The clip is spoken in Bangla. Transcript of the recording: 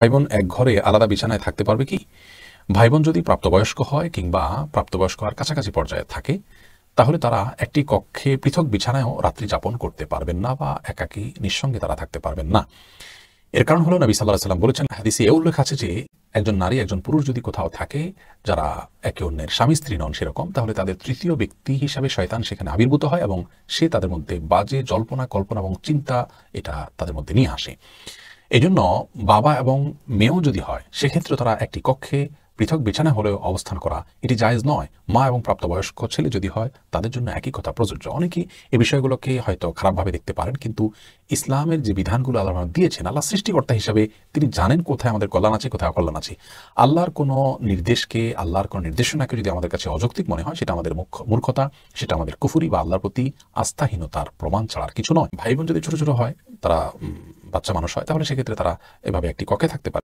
ভাই বোন এক ঘরে আলাদা বিছানায় থাকতে পারবে কি? ভাই বোন যদি প্রাপ্তবয়স্ক হয় কিংবা প্রাপ্তবয়স্ক হওয়ার কাছাকাছি পর্যায়ে থাকে, তাহলে তারা একটি কক্ষে পৃথক বিছানায়ও রাত্রি যাপন করতে পারবেন না বা একাকী নিঃসঙ্গে তারা থাকতে পারবেন না। এর কারণ হলো নবী সাল্লাল্লাহু আলাইহি সাল্লাম বলেছেন, হাদিসে এ উল্লেখ আছে যে একজন নারী একজন পুরুষ যদি কোথাও থাকে যারা একে অন্যের স্বামী স্ত্রী নন সেরকম, তাহলে তাদের তৃতীয় ব্যক্তি হিসাবে শয়তান সেখানে আবির্ভূত হয় এবং সে তাদের মধ্যে বাজে জল্পনা কল্পনা এবং চিন্তা এটা তাদের মধ্যে নিয়ে আসে। এজন্য বাবা এবং মেয়েও যদি হয় সেক্ষেত্রে তারা একটি কক্ষে পৃথক বিছানা হলেও অবস্থান করা এটি জায়েজ নয়। মা এবং প্রাপ্তবয়স্ক ছেলে যদি হয় তাদের জন্য একই কথা প্রযোজ্য। অনেকেই এই বিষয়গুলোকে হয়তো খারাপভাবে দেখতে পারেন, কিন্তু ইসলামের যে বিধানগুলো আল্লাহ দিয়েছেন, আল্লাহ সৃষ্টিকর্তা হিসাবে তিনি জানেন কোথায় আমাদের কল্যাণ আছে, কোথায় অকল্যাণ আছে। আল্লাহর কোনো নির্দেশকে, আল্লাহর কোনো নির্দেশনাকে যদি আমাদের কাছে অযৌক্তিক মনে হয়, সেটা আমাদের মূর্খতা, সেটা আমাদের কুফরি বা আল্লাহর প্রতি আস্থাহীনতার প্রমাণ ছাড়ার কিছু নয়। ভাই বোন যদি ছোট ছোট হয়, তারা বাচ্চা মানুষ হয়, তাহলে সেক্ষেত্রে তারা এভাবে একটি কক্ষে থাকতে পারে।